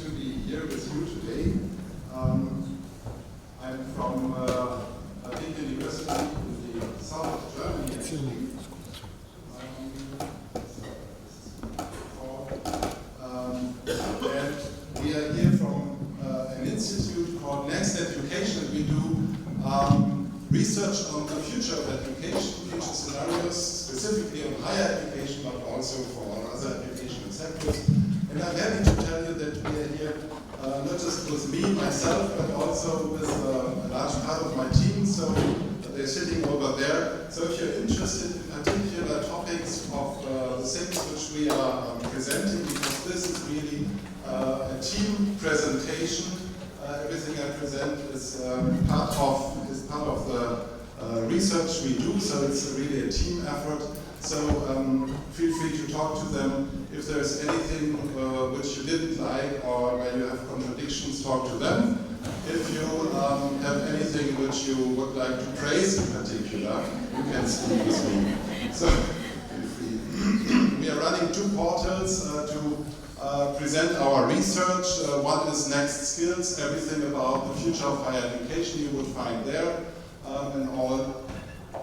to be here with you today. I'm from a big university in the south of Germany, actually. And we are here from an institute called Next Education. We do research on the future of education, future scenarios, specifically on higher education, but also for other educational sectors. And I'm happy to tell you that we are here not just with me, myself, but also with a large part of my team. So they're sitting over there. So if you're interested in particular topics of the things which we are presenting, because this is really a team presentation. Everything I present is part of the research we do, so it's really a team effort. So feel free to talk to them. If there's anything which you didn't like or where you have contradictions, talk to them. If you have anything which you would like to praise in particular, you can speak with me. So feel free. We are running two portals to present our research. One is Next Skills, everything about the future of higher education you would find there in all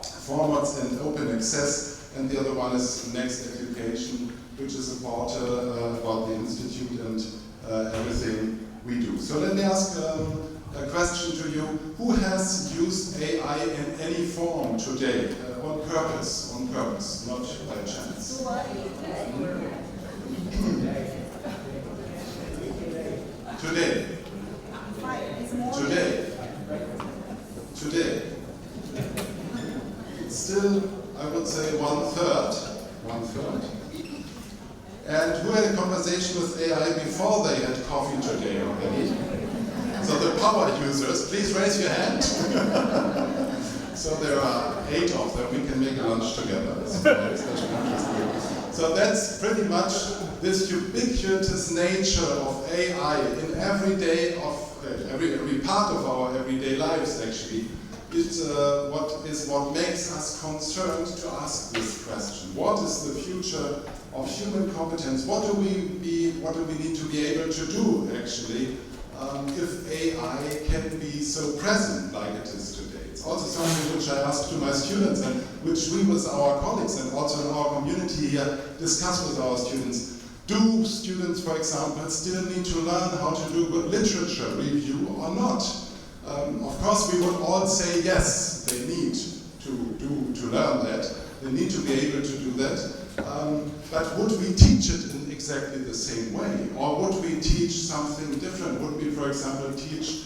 formats and open access. And the other one is Next Education, which is a portal about the institute and everything we do. So let me ask a question to you. Who has used AI in any form today? On purpose, not by chance. Today. It's still, I would say, one third. And who had a conversation with AI before they had coffee today already? So the power users, please raise your hand. So there are 8 of them. We can make a lunch together. It's especially interesting. So that's pretty much this ubiquitous nature of AI in every part of our everyday lives, actually. It's what makes us concerned to ask this question. What is the future of human competence? What do we need to be able to do, actually, if AI can be so present like it is today? It's also something which I ask to my students and which we with our colleagues and also in our community here discuss with our students. Do students, for example, still need to learn how to do good literature review or not? Of course, we would all say yes, they need to learn that. They need to be able to do that. But would we teach it in exactly the same way? Or would we teach something different? Would we, for example, teach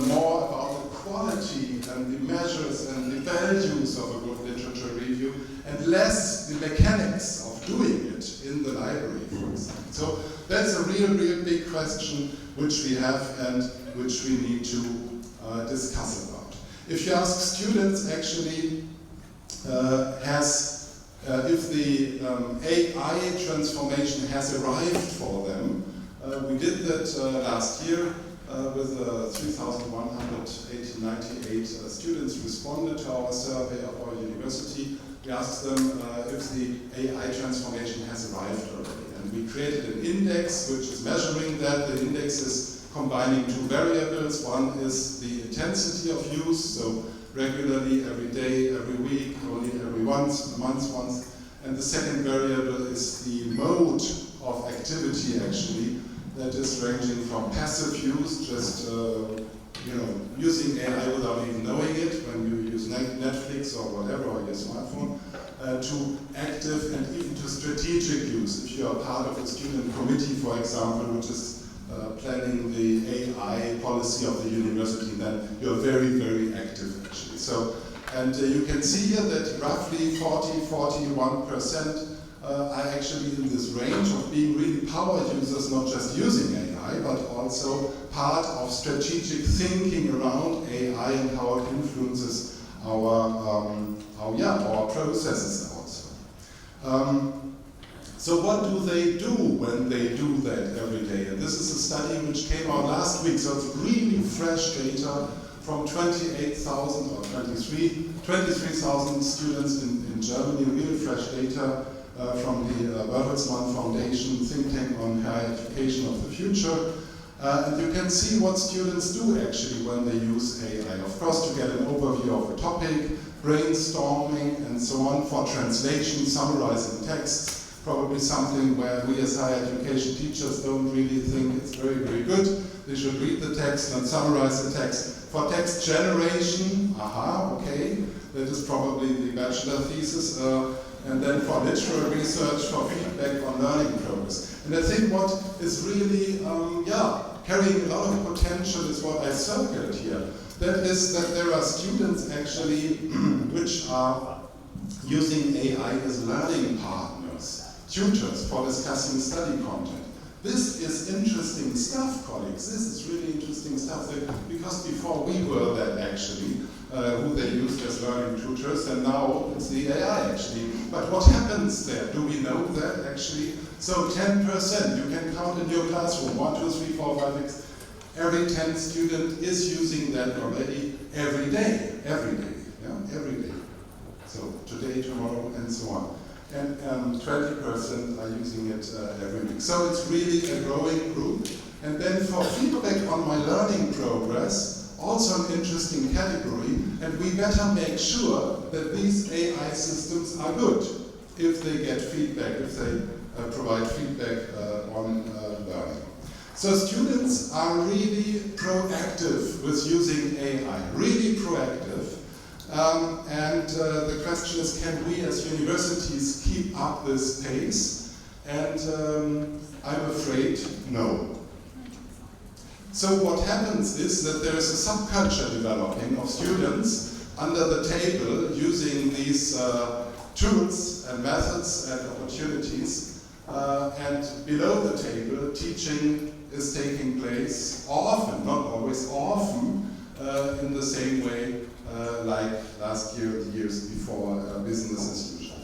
more about the quality and the measures and the values of a good literature review and less the mechanics of doing it in the library, for example? So that's a real big question which we have and which we need to discuss about. If you ask students, actually, if the AI transformation has arrived for them, we did that last year with 3,198 students responded to our survey of our university. We asked them if the AI transformation has arrived already. And we created an index which is measuring that. The index is combining 2 variables. One is the intensity of use, so regularly, every day, every week, only every month once. And the second variable is the mode of activity, actually, that is ranging from passive use, just using AI without even knowing it, when you use Netflix or whatever, or your smartphone, to active and even to strategic use. If you are part of a student committee, for example, which is planning the AI policy of the university, then you're very active, actually. So, and you can see here that roughly 41% are actually in this range of being really power users, not just using AI, but also part of strategic thinking around AI and how it influences our processes also. So what do they do when they do that every day? And this is a study which came out last week, so it's really fresh data from 28,000 or 23,000 students in Germany, really fresh data from the Bertelsmann Foundation think tank on higher education of the future. And you can see what students do actually when they use AI. Of course, to get an overview of a topic, brainstorming and so on, for translation, summarizing texts, probably something where we as higher education teachers don't really think it's very, very good. They should read the text and summarize the text. For text generation, okay, that is probably the bachelor thesis. And then for literary research, for feedback on learning progress. And I think what is really, carrying a lot of potential is what I circled here. That is that there are students actually which are using AI as learning partners, tutors for discussing study content. This is interesting stuff, colleagues. This is really interesting stuff, because before we were that actually, who they used as learning tutors, and now it's the AI actually. But what happens there? Do we know that actually? So 10%, you can count in your classroom, 1, 2, 3, 4, 5, 6. Every 10th student is using that already every day, every day. So today, tomorrow, and so on. And 20% are using it every week. So it's really a growing group. And then for feedback on my learning progress, also an interesting category, and we better make sure that these AI systems are good if they get feedback, if they provide feedback on learning. So students are really proactive with using AI, really proactive. And the question is, can we as universities keep up this pace? And I'm afraid no. So what happens is that there is a subculture developing of students under the table using these tools and methods and opportunities, and below the table teaching is taking place often, not always, often in the same way like last year or the years before, business as usual.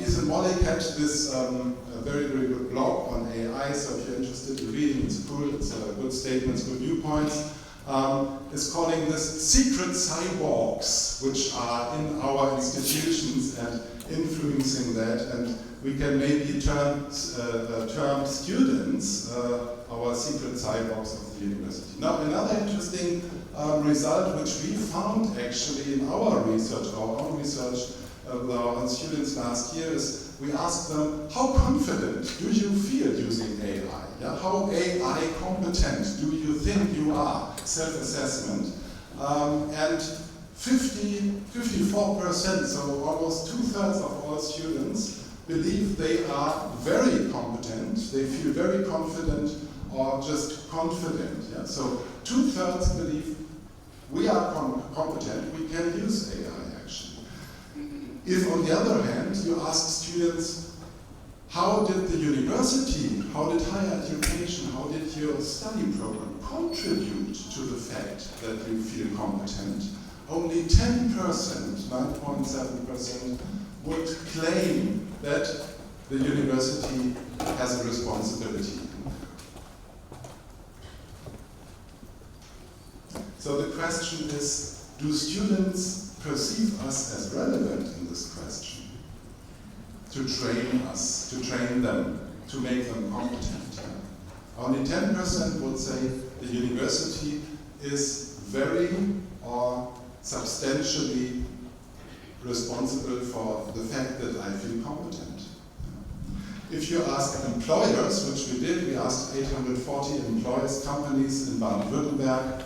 Ethan Mollick had this very, very good blog on AI, so if you're interested in reading, it's cool, it's good statements, good viewpoints. Is calling this secret cyborgs, which are in our institutions and influencing that, and we can maybe term students our secret cyborgs of the university. Now, another interesting result which we found actually in our research, our own research with our own students last year, is we asked them, how confident do you feel using AI? Yeah? How AI competent do you think you are? Self-assessment. And 54%, so almost 2/3 of all students, believe they are very competent, they feel very confident or just confident. Yeah? So 2/3 believe we are competent, we can use AI actually. If on the other hand you ask students, how did the university, how did higher education, how did your study program contribute to the fact that you feel competent? Only 10%, 9.7%, would claim that the university has a responsibility. So the question is, do students perceive us as relevant in this question? To train us, to train them, to make them competent. Only 10% would say the university is very or substantially responsible for the fact that I feel competent. If you ask employers, which we did, we asked 840 employers, companies in Baden-Württemberg,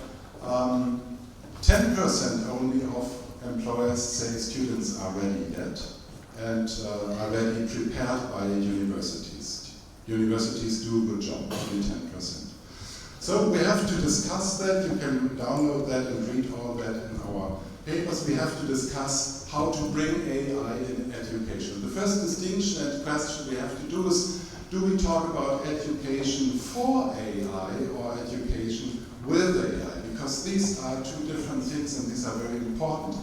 10% only of employers say students are ready yet and are ready, prepared by universities. Universities do a good job, only 10%. So we have to discuss that. You can download that and read all that in our papers. We have to discuss how to bring AI in education. The first distinction and question we have to do is, do we talk about education for AI or education with AI? Because these are two different things and these are very important.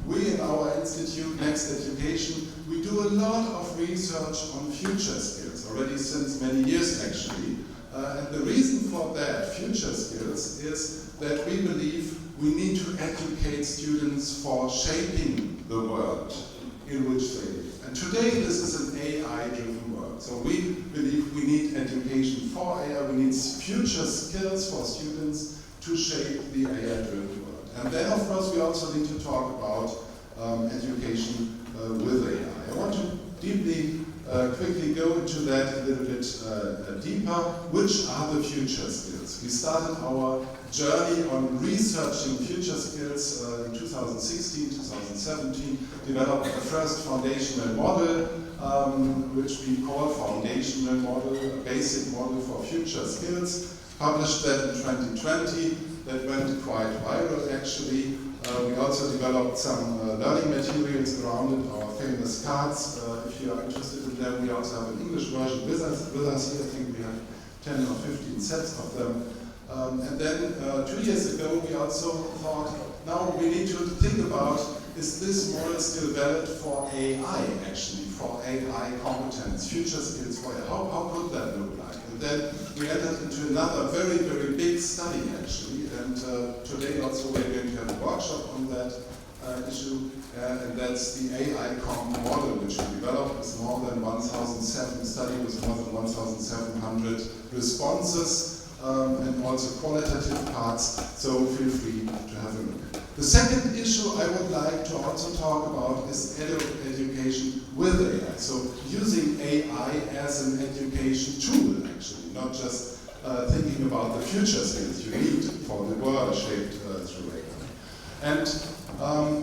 We in our institute, Next Education, we do a lot of research on future skills, already since many years actually. And the reason for that, future skills, is that we believe we need to educate students for shaping the world in which they live. And today this is an AI-driven world. So we believe we need education for AI, we need future skills for students to shape the AI-driven world. And then of course we also need to talk about education with AI. I want to deeply, quickly go into that a little bit deeper. Which are the future skills? We started our journey on researching future skills in 2016, 2017, developed the first foundational model, which we call foundational model, a basic model for future skills, published that in 2020, that went quite viral actually. We also developed some learning materials around it, our famous cards. If you are interested in them, we also have an English version with us here. I think we have 10 or 15 sets of them. And then 2 years ago, we also thought, now we need to think about, is this model still valid for AI actually, for AI competence, future skills for AI? How could that look like? And then we entered into another very, very big study actually, and today also we're going to have a workshop on that issue, and that's the AI comp model which we developed. It's more than 1,007 study with more than 1,700 responses. And also qualitative parts, so feel free to have a look. The second issue I would like to also talk about is education with AI. So using AI as an education tool, actually, not just thinking about the future skills you need for the world shaped through AI. And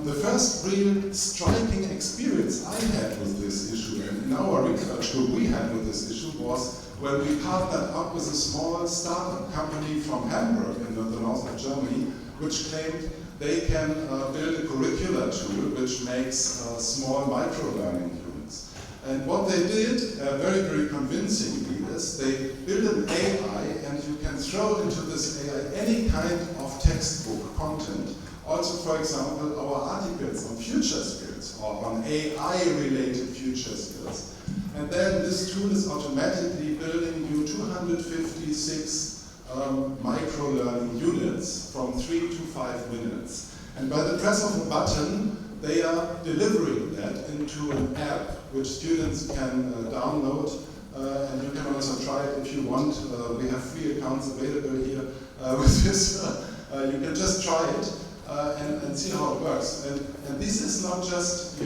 the first real striking experience I had with this issue, and in our research group we had with this issue, was when we partnered up with a small startup company from Hamburg in the north of Germany, which claimed they can build a curricular tool which makes small micro-learning units. And what they did, very, very convincingly, is they built an AI, and you can throw into this AI any kind of textbook content. Also, for example, our articles on future skills or on AI-related future skills. And then this tool is automatically building you 256 micro-learning units from 3 to 5 minutes. And by the press of a button, they are delivering that into an app which students can download. And you can also try it if you want. We have free accounts available here with this. You can just try it and see how it works. And this is not just,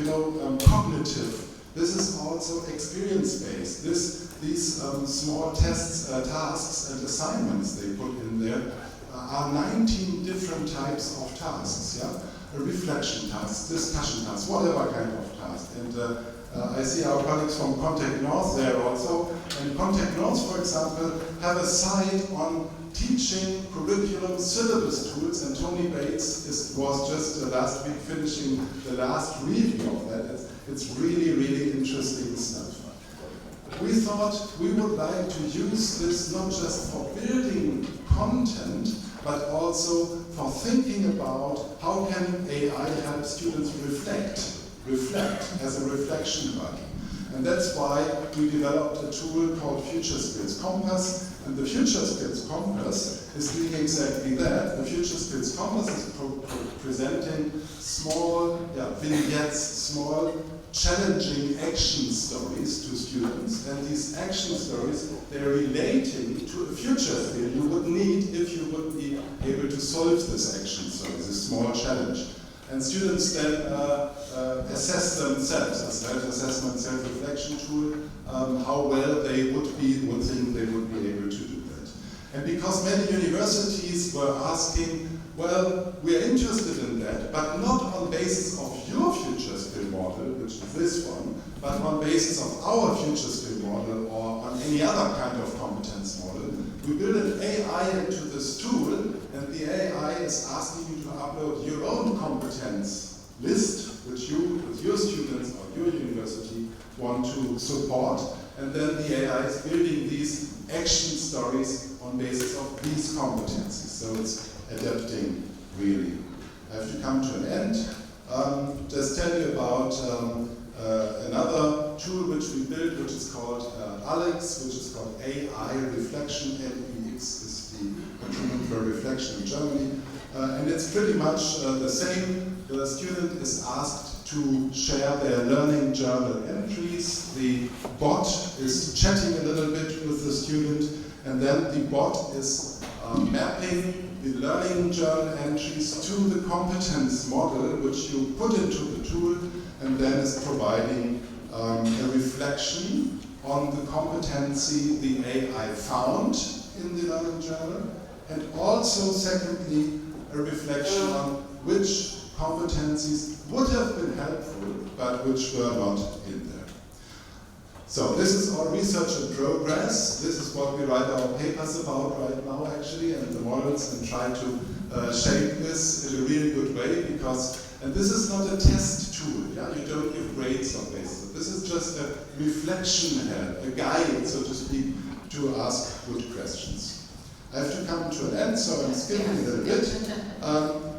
cognitive. This is also experience-based. These small tests, tasks, and assignments they put in there are 19 different types of tasks. Yeah, a reflection task, discussion task, whatever kind of task. And I see our colleagues from Contact North there also. And Contact North, for example, have a site on teaching curriculum syllabus tools, and Tony Bates was just last week finishing the last review of that. It's really, really interesting stuff. We thought we would like to use this not just for building content, but also for thinking about how can AI help students reflect as a reflection body. And that's why we developed a tool called Future Skills Compass. And the Future Skills Compass is doing exactly that. The Future Skills Compass is presenting small vignettes, small challenging action stories to students. And these action stories, they're relating to a future skill you would need if you would be able to solve this action story, this small challenge. And students then assess themselves, a self-assessment, self-reflection tool, how well they would think they would be able to do that. And because many universities were asking, well, we are interested in that, but not on basis of your future skill model, which is this one, but on basis of our future skill model or on any other kind of competence model. We build an AI into this tool, and the AI is asking you to upload your own competence list, which you, with your students or your university, want to support, and then the AI is building these action stories on basis of these competencies. So it's adapting really. I have to come to an end. Just tell you about another tool which we built, which is called Alex, which is called AI Reflection. LEX is the acronym for reflection in Germany. And it's pretty much the same. the student is asked to share their learning journal entries. The bot is chatting a little bit with the student, and then the bot is mapping the learning journal entries to the competence model, which you put into the tool, and then is providing a reflection on the competency the AI found in the learning journal, and also, secondly, a reflection on which competencies would have been helpful, but which were not in there. So this is our research in progress. This is what we write our papers about right now, actually, and the models, and try to shape this in a really good way, because, and this is not a test tool, yeah? You don't give grades on this. This is just a reflection help, a guide, so to speak, to ask good questions. I have to come to an end, so I'm skipping a little bit.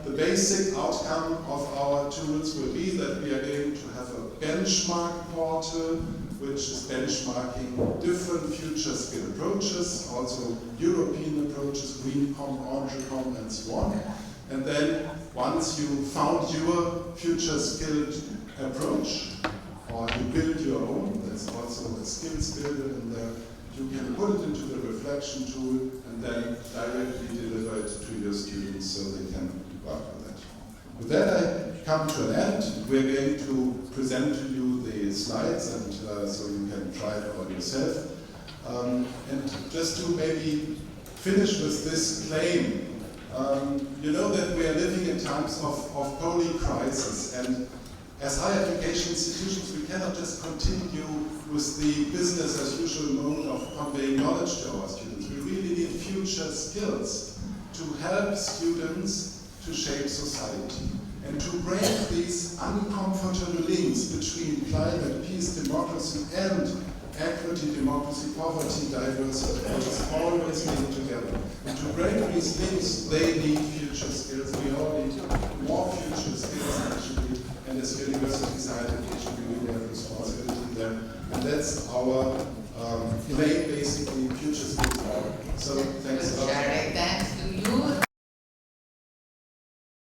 The basic outcome of our tools will be that we are going to have a benchmark portal, which is benchmarking different future skill approaches, also European approaches, green com, orange com, and so on. And then once you found your future skilled approach, or you build your own, there's also a skills builder in there, you can put it into the reflection tool and then directly deliver it to your students so they can work with it. With that, I come to an end. We're going to present to you the slides, and so you can try it out yourself. And just to maybe finish with this claim, you know that we are living in times of poly-crisis, and as higher education institutions, we cannot just continue with the business as usual mode of conveying knowledge to our students. We really need future skills to help students to shape society and to break these uncomfortable links between climate, peace, democracy, and equity, democracy, poverty, diversity. It's always linked together. And to break these links, they need future skills. We all need more future skills, actually. And as universities, higher education, we really have responsibility there. And that's our claim, basically, future skills. So